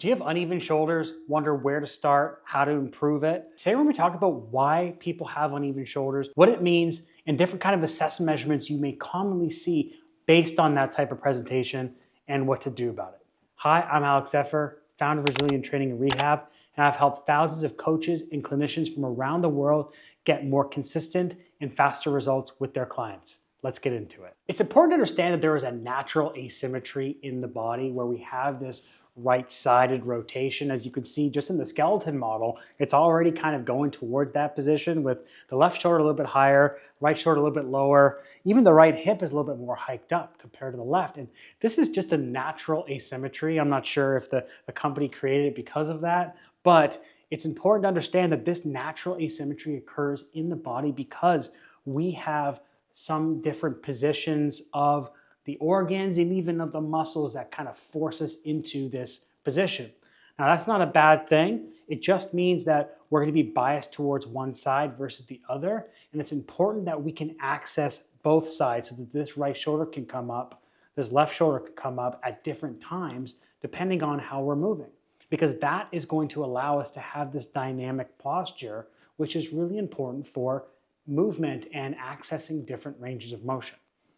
Do you have uneven shoulders? Wonder where to start, how to improve it? Today we're going to talk about why people have uneven shoulders, what it means, and different kind of assessment measurements you may commonly see based on that type of presentation and what to do about it. Hi, I'm Alex Zephyr, founder of Resilient Training and Rehab, and I've helped thousands of coaches and clinicians from around the world get more consistent and faster results with their clients. Let's get into it. It's important to understand that there is a natural asymmetry in the body where we have this right-sided rotation. As you can see just in the skeleton model, it's already kind of going towards that position with the left shoulder a little bit higher, right shoulder a little bit lower. Even the right hip is a little bit more hiked up compared to the left. And this is just a natural asymmetry. I'm not sure if the company created it because of that, but it's important to understand that this natural asymmetry occurs in the body because we have some different positions of the organs and even of the muscles that kind of force us into this position. Now, that's not a bad thing. It just means that we're going to be biased towards one side versus the other. And it's important that we can access both sides so that this right shoulder can come up, this left shoulder can come up at different times, depending on how we're moving. Because that is going to allow us to have this dynamic posture, which is really important for movement and accessing different ranges of motion.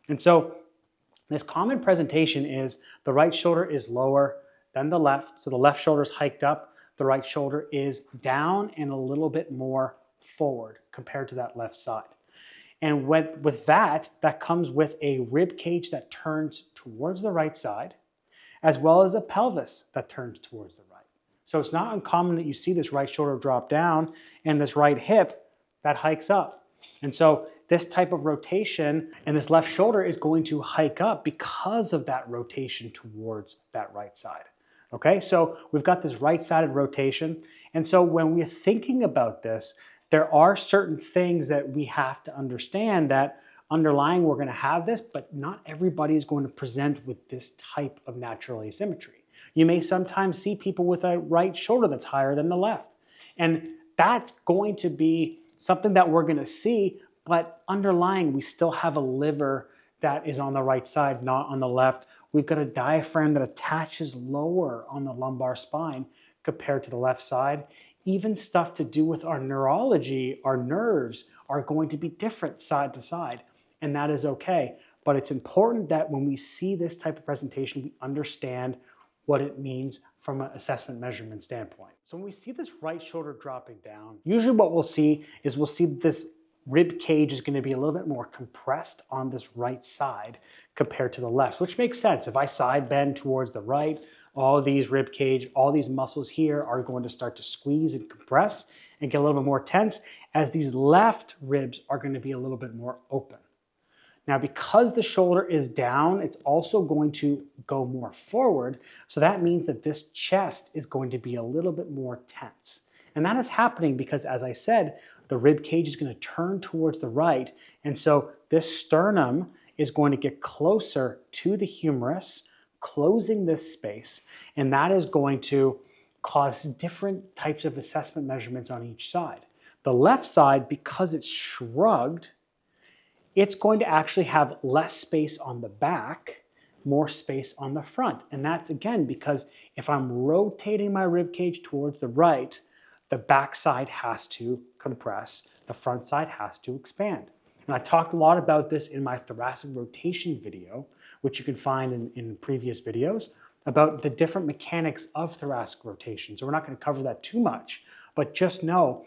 And so this common presentation is the right shoulder is lower than the left. So the left shoulder is hiked up, the right shoulder is down and a little bit more forward compared to that left side. And with that comes with a rib cage that turns towards the right side, as well as a pelvis that turns towards the right. So it's not uncommon that you see this right shoulder drop down and this right hip that hikes up. And so this type of rotation and this left shoulder is going to hike up because of that rotation towards that right side. Okay, so we've got this right-sided rotation. And so when we're thinking about this, there are certain things that we have to understand that underlying we're going to have this, but not everybody is going to present with this type of natural asymmetry. You may sometimes see people with a right shoulder that's higher than the left. And that's going to be something that we're going to see, but underlying we still have a liver that is on the right side, not on the left. We've got a diaphragm that attaches lower on the lumbar spine compared to the left side. Even stuff to do with our neurology, our nerves are going to be different side to side, and that is okay. But it's important that when we see this type of presentation, we understand what it means from an assessment measurement standpoint. So when we see this right shoulder dropping down, usually what we'll see is this rib cage is going to be a little bit more compressed on this right side compared to the left, which makes sense. If I side bend towards the right, all these rib cage, all these muscles here are going to start to squeeze and compress and get a little bit more tense, as these left ribs are going to be a little bit more open. Now, because the shoulder is down, it's also going to go more forward. So that means that this chest is going to be a little bit more tense. And that is happening because, as I said, the rib cage is going to turn towards the right. And so this sternum is going to get closer to the humerus, closing this space. And that is going to cause different types of assessment measurements on each side. The left side, because it's shrugged, it's going to actually have less space on the back, more space on the front. And that's again because if I'm rotating my rib cage towards the right, the back side has to compress, the front side has to expand. And I talked a lot about this in my thoracic rotation video, which you can find in previous videos, about the different mechanics of thoracic rotation. So we're not going to cover that too much, but just know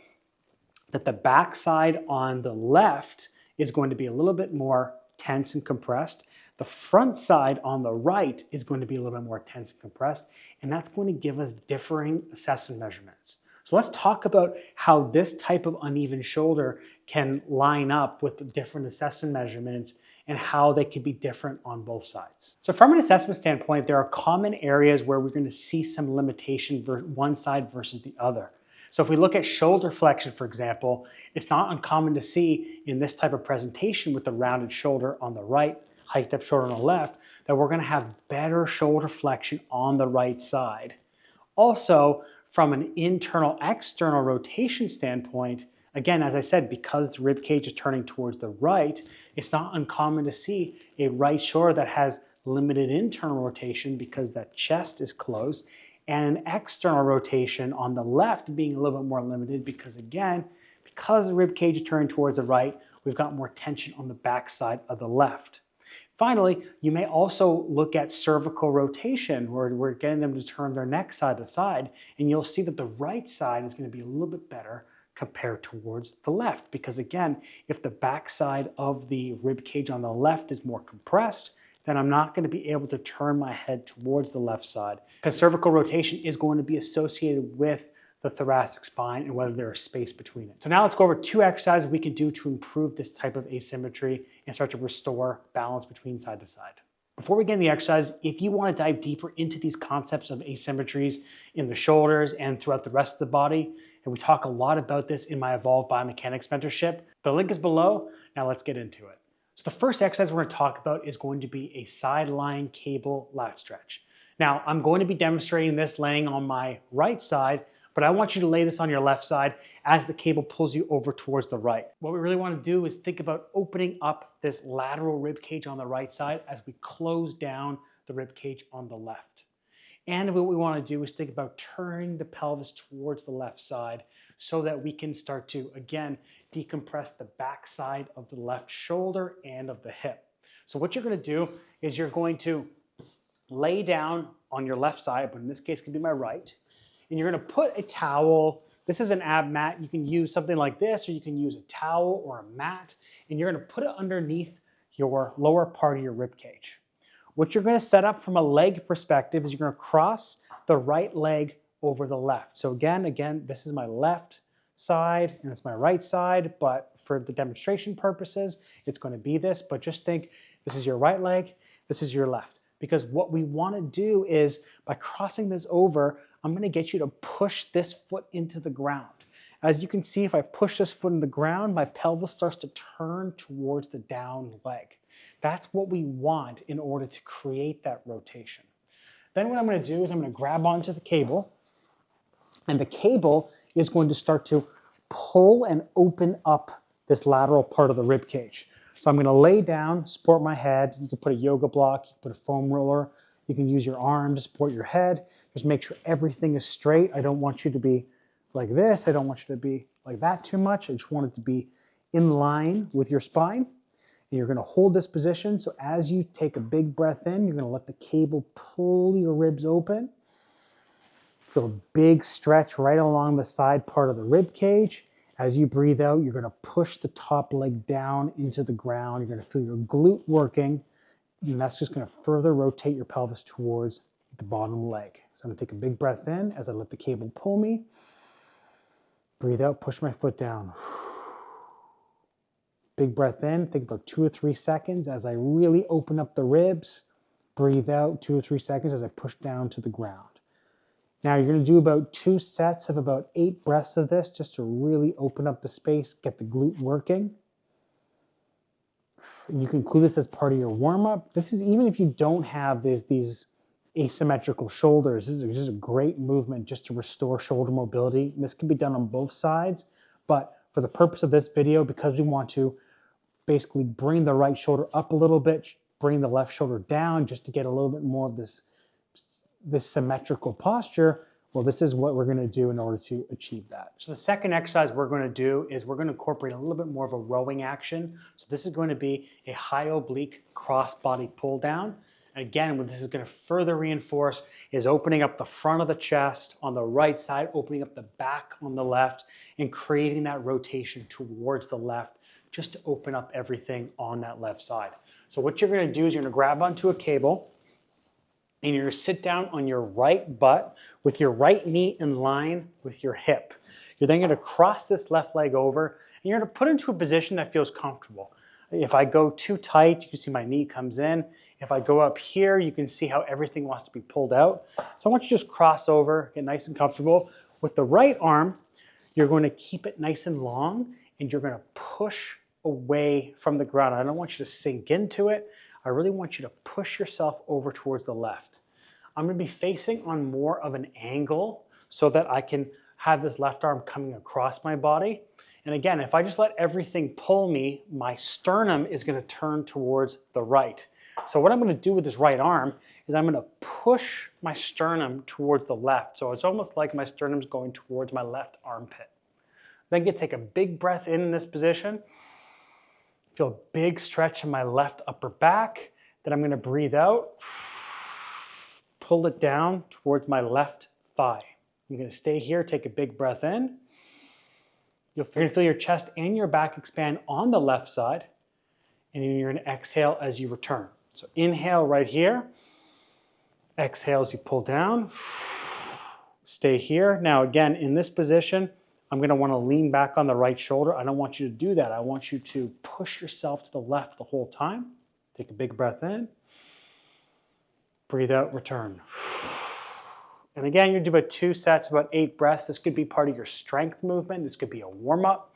that the back side on the left is going to be a little bit more tense and compressed. The front side on the right is going to be a little bit more tense and compressed, and that's going to give us differing assessment measurements. So let's talk about how this type of uneven shoulder can line up with the different assessment measurements and how they can be different on both sides. So from an assessment standpoint, there are common areas where we're going to see some limitation one side versus the other. So if we look at shoulder flexion, for example, it's not uncommon to see in this type of presentation with the rounded shoulder on the right, hiked up shoulder on the left, that we're going to have better shoulder flexion on the right side. Also, from an internal-external rotation standpoint, again, as I said, because the rib cage is turning towards the right, it's not uncommon to see a right shoulder that has limited internal rotation because that chest is closed, and an external rotation on the left being a little bit more limited because, again, because the rib cage is turning towards the right, we've got more tension on the back side of the left. Finally, you may also look at cervical rotation, where we're getting them to turn their neck side to side, and you'll see that the right side is going to be a little bit better compared towards the left. Because again, if the back side of the rib cage on the left is more compressed, then I'm not going to be able to turn my head towards the left side, because cervical rotation is going to be associated with the thoracic spine and whether there is space between it. So now let's go over 2 exercises we can do to improve this type of asymmetry and start to restore balance between side to side. Before we get into the exercise, if you want to dive deeper into these concepts of asymmetries in the shoulders and throughout the rest of the body, and we talk a lot about this in my Evolve Biomechanics mentorship, the link is below. Now let's get into it. So the first exercise we're going to talk about is going to be a sideline cable lat stretch. Now I'm going to be demonstrating this laying on my right side, but I want you to lay this on your left side as the cable pulls you over towards the right. What we really want to do is think about opening up this lateral rib cage on the right side as we close down the rib cage on the left. And what we want to do is think about turning the pelvis towards the left side so that we can start to, again, decompress the back side of the left shoulder and of the hip. So what you're going to do is you're going to lay down on your left side, but in this case it can be my right, and you're going to put a towel. This is an ab mat. You can use something like this, or you can use a towel or a mat, and you're going to put it underneath your lower part of your rib cage. What you're going to set up from a leg perspective is you're going to cross the right leg over the left. So again, this is my left side and it's my right side, but for the demonstration purposes, it's going to be this. But just think, this is your right leg, this is your left. Because what we want to do is, by crossing this over, I'm going to get you to push this foot into the ground. As you can see, if I push this foot in the ground, my pelvis starts to turn towards the down leg. That's what we want in order to create that rotation. Then what I'm going to do is I'm going to grab onto the cable, and the cable is going to start to pull and open up this lateral part of the rib cage. So I'm going to lay down, support my head. You can put a yoga block, you can put a foam roller, you can use your arm to support your head. Just make sure everything is straight. I don't want you to be like this. I don't want you to be like that too much. I just want it to be in line with your spine. And you're going to hold this position. So as you take a big breath in, you're going to let the cable pull your ribs open. Feel a big stretch right along the side part of the rib cage. As you breathe out, you're going to push the top leg down into the ground. You're going to feel your glute working, and that's just going to further rotate your pelvis towards the bottom leg. So I'm going to take a big breath in as I let the cable pull me. Breathe out, push my foot down. Big breath in, think about 2 or 3 seconds as I really open up the ribs. Breathe out 2 or 3 seconds as I push down to the ground. Now you're going to do about 2 sets of about 8 breaths of this just to really open up the space, get the glute working. And you can include this as part of your warm-up. This is even if you don't have these asymmetrical shoulders. This is just a great movement just to restore shoulder mobility. And this can be done on both sides, but for the purpose of this video, because we want to basically bring the right shoulder up a little bit, bring the left shoulder down just to get a little bit more of this symmetrical posture, well, this is what we're going to do in order to achieve that. So the second exercise we're going to do is we're going to incorporate a little bit more of a rowing action. So this is going to be a high oblique cross body pull down. And again, what this is going to further reinforce is opening up the front of the chest on the right side, opening up the back on the left, and creating that rotation towards the left just to open up everything on that left side. So what you're going to do is you're going to grab onto a cable, and you're going to sit down on your right butt with your right knee in line with your hip. You're then going to cross this left leg over, and you're going to put it into a position that feels comfortable. If I go too tight, you can see my knee comes in. If I go up here, you can see how everything wants to be pulled out. So I want you to just cross over, get nice and comfortable. With the right arm, you're going to keep it nice and long, and you're going to push away from the ground. I don't want you to sink into it. I really want you to push yourself over towards the left. I'm going to be facing on more of an angle so that I can have this left arm coming across my body. And again, if I just let everything pull me, my sternum is going to turn towards the right. So what I'm going to do with this right arm is I'm gonna push my sternum towards the left. So it's almost like my sternum's going towards my left armpit. Then you take a big breath in this position. Feel a big stretch in my left upper back. Then I'm gonna breathe out, pull it down towards my left thigh. You're gonna stay here, take a big breath in. You're gonna feel your chest and your back expand on the left side, and then you're gonna exhale as you return. So inhale right here, exhale as you pull down, stay here. Now again, in this position, I'm gonna wanna lean back on the right shoulder. I don't want you to do that. I want you to push yourself to the left the whole time. Take a big breath in, breathe out, return. And again, you do about 2 sets, about 8 breaths. This could be part of your strength movement. This could be a warm-up.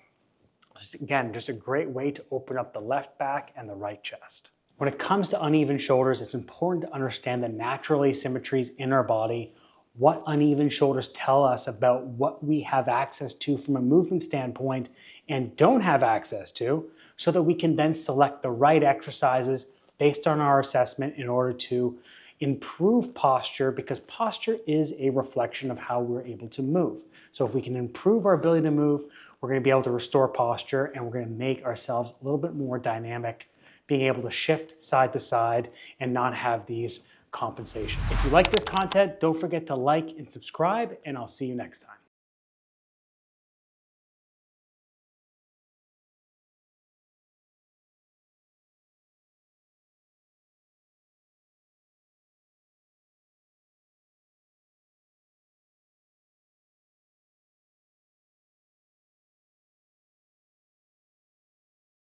Again, just a great way to open up the left back and the right chest. When it comes to uneven shoulders, it's important to understand the natural asymmetries in our body, what uneven shoulders tell us about what we have access to from a movement standpoint and don't have access to, so that we can then select the right exercises based on our assessment in order to improve posture, because posture is a reflection of how we're able to move. So if we can improve our ability to move, we're going to be able to restore posture, and we're going to make ourselves a little bit more dynamic, being able to shift side to side and not have these compensations. If you like this content, don't forget to like and subscribe, and I'll see you next time.